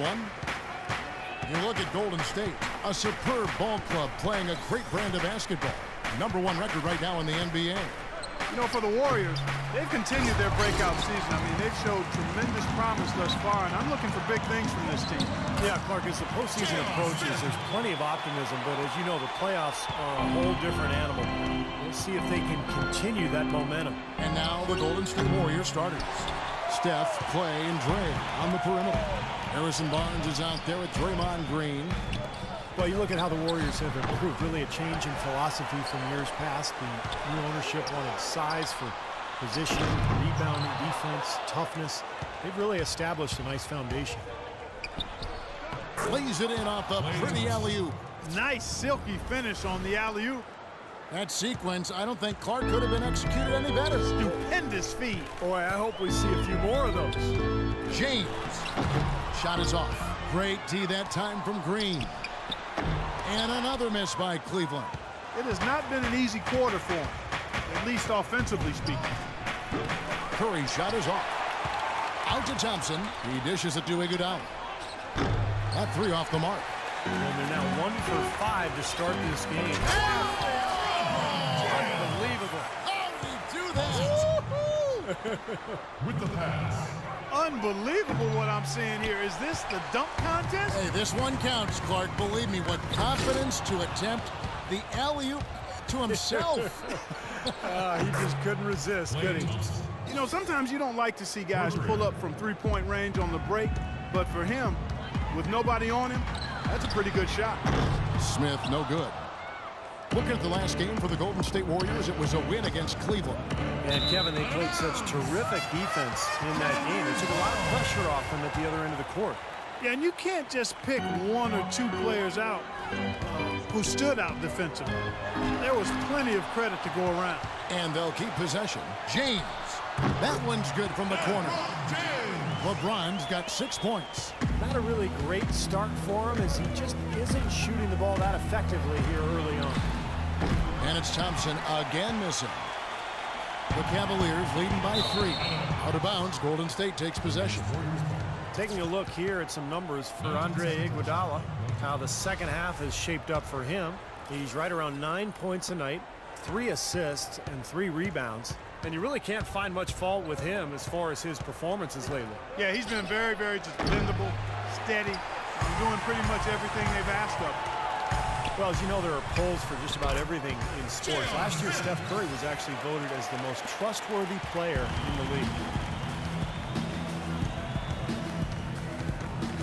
one. You look at Golden State, a superb ball club playing a great brand of basketball. #1 record right now in the NBA. You know, for the Warriors, they've continued their breakout season. I mean, they've showed tremendous promise thus far, and I'm looking for big things from this team. Yeah, Clark, as the postseason approaches, there's plenty of optimism, but as you know, the playoffs are a whole different animal. We'll see if they can continue that momentum. And now the Golden State Warriors starters. Steph, Clay, and Dre on the perimeter. Harrison Barnes is out there with Draymond Green. Well, you look at how the Warriors have improved, really a change in philosophy from years past. The new ownership wanted size for positioning, rebounding, defense, toughness. They've really established a nice foundation. Lays it in off a pretty alley-oop. Nice silky finish on the alley-oop. That sequence, I don't think Clark could have been executed any better. Stupendous feed. Boy, I hope we see a few more of those. James. Shot is off. Great D that time from Green. And another miss by Cleveland. It has not been an easy quarter for him, at least offensively speaking. Curry's shot is off. Out to Thompson. He dishes it to Iguodala. That three off the mark. And they're now 1 for 5 to start this game. Unbelievable. How did he do that? With the pass. Unbelievable what I'm seeing here. Is this the dunk contest? Hey, this one counts, Clark. Believe me, what confidence to attempt the alley-oop to himself. He just couldn't resist, could he? You know, sometimes you don't like to see guys pull up from three-point range on the break, but for him, with nobody on him, that's a pretty good shot. Smith, no good. Looking at the last game for the Golden State Warriors, it was a win against Cleveland. And Kevin, they played such terrific defense in that game. They took a lot of pressure off them at the other end of the court. Yeah, and you can't just pick 1 or 2 players out who stood out defensively. There was plenty of credit to go around. And they'll keep possession. James. That one's good from the corner. LeBron's got 6 points. Not a really great start for him as he just isn't shooting the ball that effectively here early on. And it's Thompson again missing. The Cavaliers leading by 3. Out of bounds, Golden State takes possession. Taking a look here at some numbers for Andre Iguodala, how the second half is shaped up for him. He's right around 9 points a night, 3 assists, and 3 rebounds. And you really can't find much fault with him as far as his performances lately. Yeah, he's been very, very dependable, steady, and doing pretty much everything they've asked of him. Well, as you know, there are polls for just about everything in sports. Last year, Steph Curry was actually voted as the most trustworthy player in the league.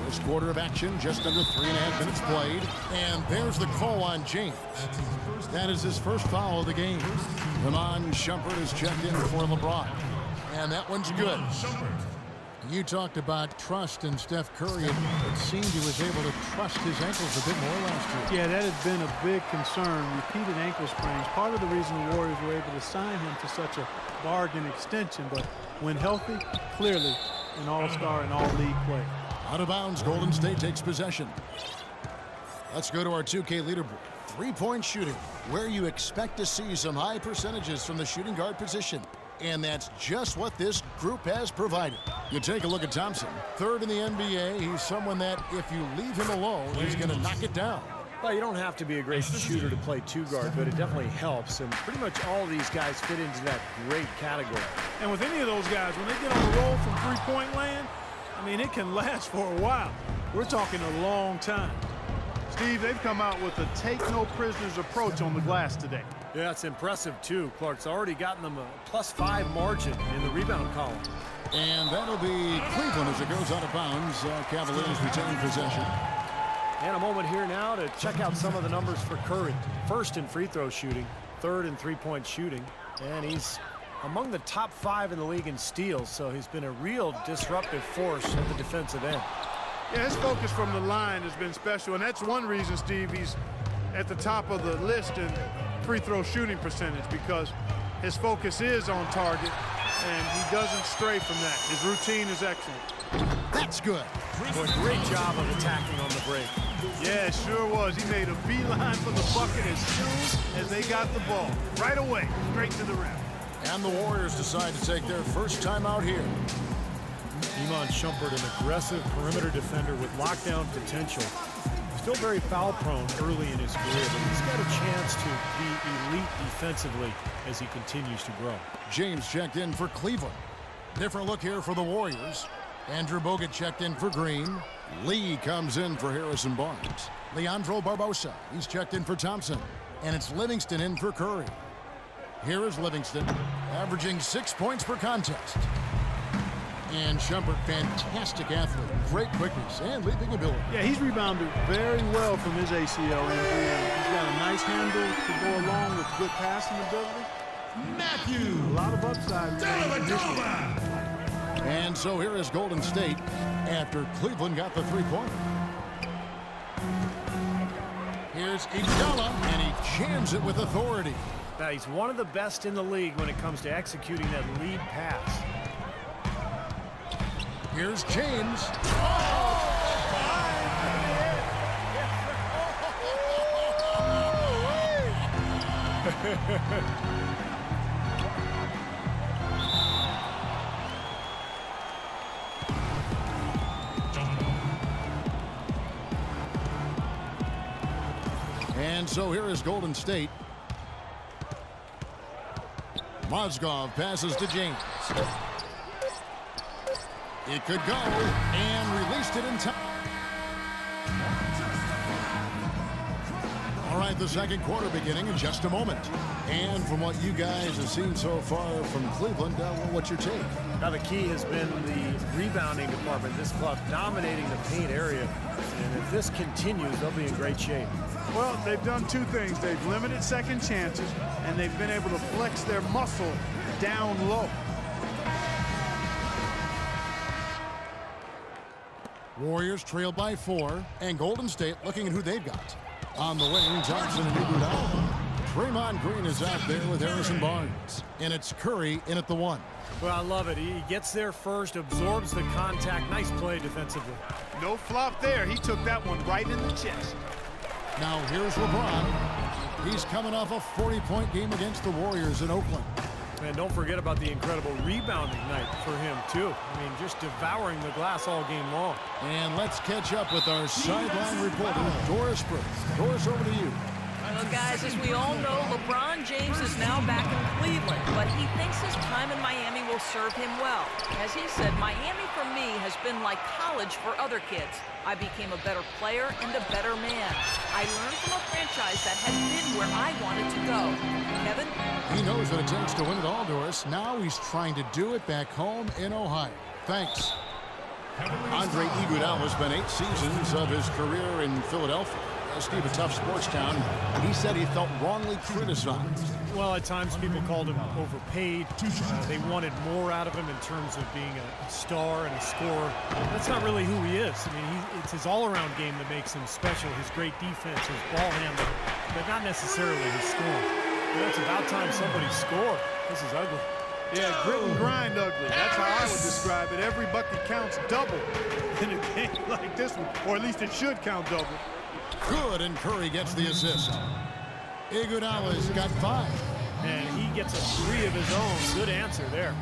First quarter of action, just under 3.5 minutes played. And there's the call on James. That is his first foul of the game. Iman Shumpert is checked in for LeBron. And that one's good. You talked about trust in Steph Curry, and it seemed he was able to trust his ankles a bit more last year. Yeah, that has been a big concern. Repeated ankle sprains. Part of the reason the Warriors were able to sign him to such a bargain extension, but when healthy, clearly an all-star and all-league player. Out of bounds, Golden State takes possession. Let's go to our 2K leaderboard. 3-point shooting, where you expect to see some high percentages from the shooting guard position. And that's just what this group has provided. You take a look at Thompson, 3rd in the NBA. He's someone that if you leave him alone, he's going to knock it down. Well, you don't have to be a great shooter to play 2-guard, but it definitely helps. And pretty much all of these guys fit into that great category. And with any of those guys, when they get on the roll from three-point land, I mean, it can last for a while. We're talking a long time. Steve, they've come out with a take-no-prisoners approach on the glass today. Yeah, it's impressive, too. Clark's already gotten them a +5 margin in the rebound column. And that'll be Cleveland as it goes out of bounds. Cavaliers retain possession. And a moment here now to check out some of the numbers for Curry. 1st in free throw shooting, 3rd in three-point shooting, and he's among the top 5 in the league in steals, so he's been a real disruptive force at the defensive end. Yeah, his focus from the line has been special, and that's one reason, Steve, he's at the top of the list in free throw shooting percentage, because his focus is on target, and he doesn't stray from that. His routine is excellent. That's good. Boy, great job of attacking on the break. Yeah, it sure was. He made a beeline for the bucket as soon as they got the ball. Right away, straight to the rim. And the Warriors decide to take their first time out here. Iman Shumpert, an aggressive perimeter defender with lockdown potential. Still very foul prone early in his career, but he's got a chance to be elite defensively as he continues to grow. James checked in for Cleveland. Different look here for the Warriors. Andrew Bogut checked in for Green. Lee comes in for Harrison Barnes. Leandro Barbosa, he's checked in for Thompson. And it's Livingston in for Curry. Here is Livingston, averaging 6 points per contest. And Shumpert, fantastic athlete, great quickness and leaping ability. Yeah, he's rebounded very well from his ACL injury. He's got a nice handle to go along with good passing ability. Matthew A lot of upside. Dellavedova. And so here is Golden State after Cleveland got the three-pointer. Here's Iguodala, and he jams it with authority. Now, he's one of the best in the league when it comes to executing that lead pass. Here's James. And so here is Golden State. Mozgov passes to James. It could go, and released it in time. All right, the second quarter beginning in just a moment. And from what you guys have seen so far from Cleveland, what's your take? Now, the key has been the rebounding department. This club dominating the paint area. And if this continues, they'll be in great shape. Well, they've done two things. They've limited second chances, and they've been able to flex their muscle down low. Warriors trail by 4, and Golden State looking at who they've got. On the wing, Thompson and Iguodala. Draymond Green is out there with Harrison Barnes. And it's Curry in at the 1. Well, I love it. He gets there first, absorbs the contact. Nice play defensively. No flop there. He took that one right in the chest. Now here's LeBron. He's coming off a 40-point game against the Warriors in Oakland. And don't forget about the incredible rebounding night for him, too. I mean, just devouring the glass all game long. And let's catch up with our sideline reporter, Doris Burke. Doris, over to you. Well, guys, as we all know, LeBron James is now back in Cleveland, but he thinks his time in Miami will serve him well. As he said, Miami for me has been like college for other kids. I became a better player and a better man. I learned from a franchise that had been where I wanted to go. Kevin? He knows what it takes to win it all, Doris. Now he's trying to do it back home in Ohio. Thanks. Andre Iguodala spent 8 seasons of his career in Philadelphia. Steve, a tough sports town. He said he felt wrongly criticized. Well, at times people called him overpaid. They wanted more out of him in terms of being a star and a scorer. That's not really who he is. I mean, it's his all-around game that makes him special. His great defense, his ball handling, but not necessarily his scoring. It's about time somebody scored. This is ugly. Yeah, grit and grind ugly. That's how I would describe it. Every bucket counts double in a game like this one, or at least it should count double. Good, and Curry gets the assist. Iguodala's got 5. And he gets a 3 of his own. Good answer there.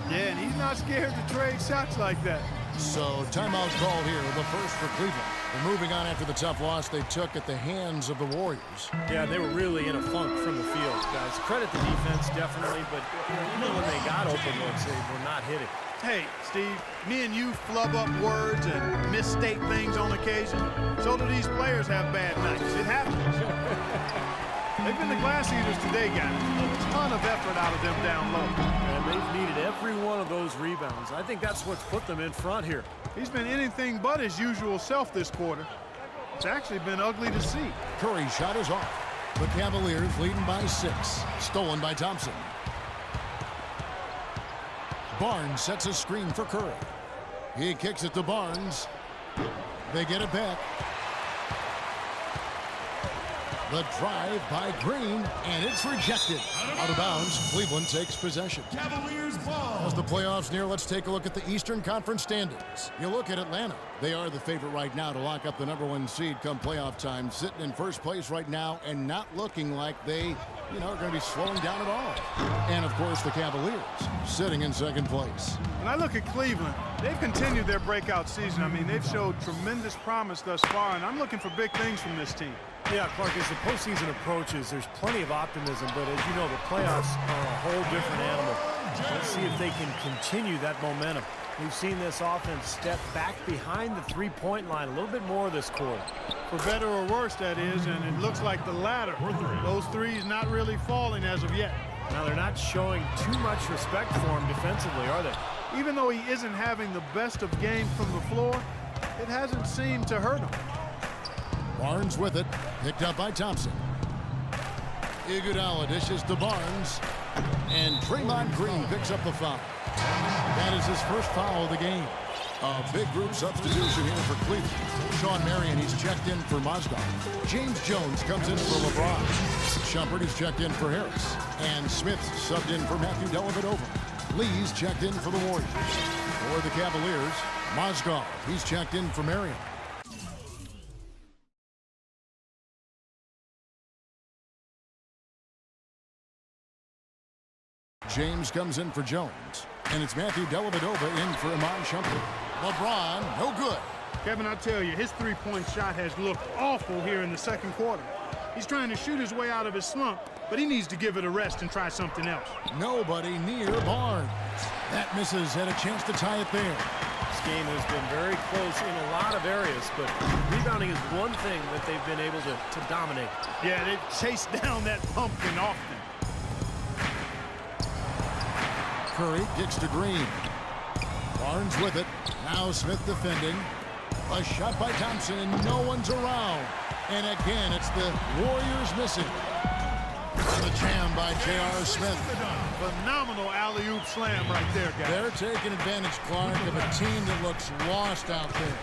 Yeah, and he's not scared to trade shots like that. So timeout called here, the first for Cleveland. They're moving on after the tough loss they took at the hands of the Warriors. Yeah, they were really in a funk from the field, guys. Credit the defense, definitely, but even when they got open looks, they were not hitting. Hey, Steve, me and you flub up words and misstate things on occasion. So do these players have bad nights. It happens. They've been the glass eaters today, guys. A ton of effort out of them down low. And they've needed every one of those rebounds. I think that's what's put them in front here. He's been anything but his usual self this quarter. It's actually been ugly to see. Curry shot is off. The Cavaliers leading by 6. Stolen by Thompson. Barnes sets a screen for Curry. He kicks it to Barnes. They get it back. The drive by Green, and it's rejected. Out of bounds, Cleveland takes possession. Cavaliers ball. As the playoffs near, let's take a look at the Eastern Conference standings. You look at Atlanta. They are the favorite right now to lock up the #1 seed come playoff time, sitting in first place right now and not looking like they, are going to be slowing down at all. And, of course, the Cavaliers sitting in second place. When I look at Cleveland, They've continued their breakout season. I mean, they've showed tremendous promise thus far, and I'm looking for big things from this team. Yeah, Clark, as the postseason approaches, there's plenty of optimism, but as you know, the playoffs are a whole different animal. Let's see if they can continue that momentum. We've seen this offense step back behind the three-point line a little bit more this quarter. For better or worse, that is, and it looks like the latter. Those threes not really falling as of yet. Now, they're not showing too much respect for him defensively, are they? Even though he isn't having the best of games from the floor, it hasn't seemed to hurt him. Barnes with it, picked up by Thompson. Iguodala dishes to Barnes, and Draymond Green picks up the foul. That is his first foul of the game. A big group substitution here for Cleveland. Sean Marion, he's checked in for Mozgov. James Jones comes in for LeBron. Shumpert is checked in for Harris. And Smith subbed in for Matthew Dellavedova. Lee's checked in for the Warriors. For the Cavaliers, Mozgov, he's checked in for Marion. James comes in for Jones. And it's Matthew Dellavedova in for Iman Shumpert. LeBron, no good. Kevin, I tell you, his three-point shot has looked awful here in the second quarter. He's trying to shoot his way out of his slump, but he needs to give it a rest and try something else. Nobody near Barnes. That misses, had a chance to tie it there. This game has been very close in a lot of areas, but rebounding is one thing that they've been able to dominate. Yeah, they've chased down that pumpkin often. Curry kicks to Green. Barnes with it. Now Smith defending. A shot by Thompson, and no one's around. And again, it's the Warriors missing. And the jam by J.R. Smith. Phenomenal alley-oop slam right there, guys. They're taking advantage, Clark, of a team that looks lost out there.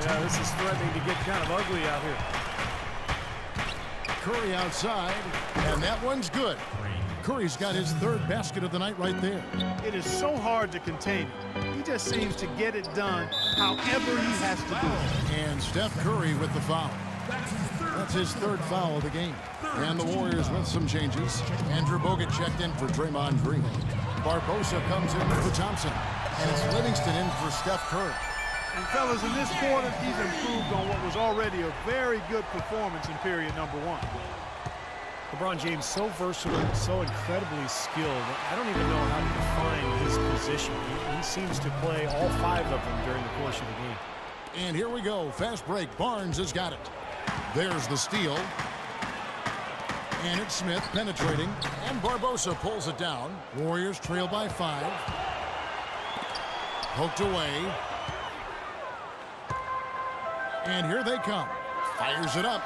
Yeah, this is threatening to get kind of ugly out here. Curry outside, and that one's good. Curry's got his third basket of the night right there. It is so hard to contain him. He just seems to get it done however he has to do it. And Steph Curry with the foul. That's his third foul of the game. And the Warriors with some changes. Andrew Bogut checked in for Draymond Green. Barbosa comes in for Thompson. And it's Livingston in for Steph Curry. And fellas, in this quarter, he's improved on what was already a very good performance in period number one. LeBron James, so versatile, so incredibly skilled. I don't even know how to define his position. He seems to play all five of them during the course of the game. And here we go. Fast break. Barnes has got it. There's the steal. And it's Smith penetrating. And Barbosa pulls it down. Warriors trail by 5. Poked away. And here they come. Fires it up.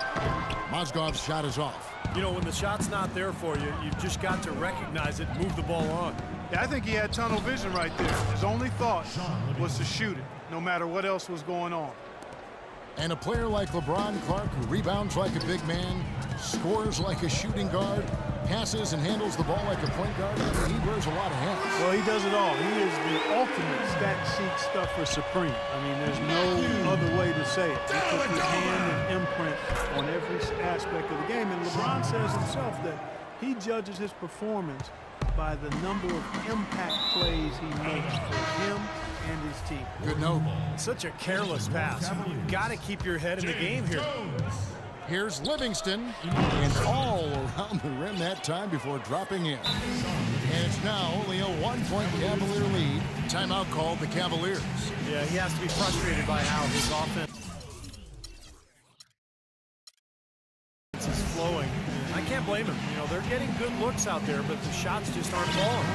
Mozgov's shot is off. You know, when the shot's not there for you, you've just got to recognize it and move the ball on. Yeah, I think he had tunnel vision right there. His only thought was to shoot it, no matter what else was going on. And a player like LeBron Clark, who rebounds like a big man, scores like a shooting guard, passes and handles the ball like a point guard, he wears a lot of hats. Well, he does it all. He is the ultimate stat sheet stuffer supreme. I mean, there's no other way to say it. He puts his hand and imprint on every aspect of the game. And LeBron says himself that he judges his performance by the number of impact plays he makes for him and his team. Good note. Such a careless pass. You've got to keep your head in the game here. Here's Livingston, and all around the rim that time before dropping in. And it's now only a 1-point Cavalier lead. Timeout called the Cavaliers. Yeah, he has to be frustrated by how his offense is flowing. I can't blame him. You know, they're getting good looks out there, but the shots just aren't falling.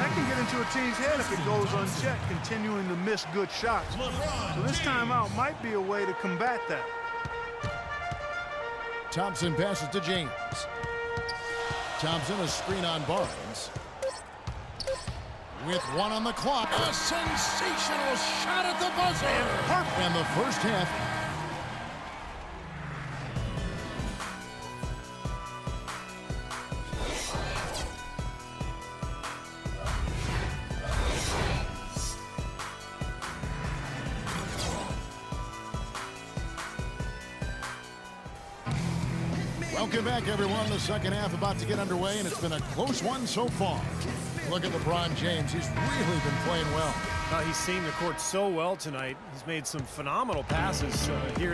That can get into a team's head if it goes unchecked, continuing to miss good shots. So this timeout might be a way to combat that. Thompson passes to James. Thompson, a screen on Barnes. With 1 on the clock. A sensational shot at the buzzer. And the first half. Welcome back, everyone. The second half about to get underway, and it's been a close one so far. Look at LeBron James. He's really been playing well. He's seen the court so well tonight. He's made some phenomenal passes here.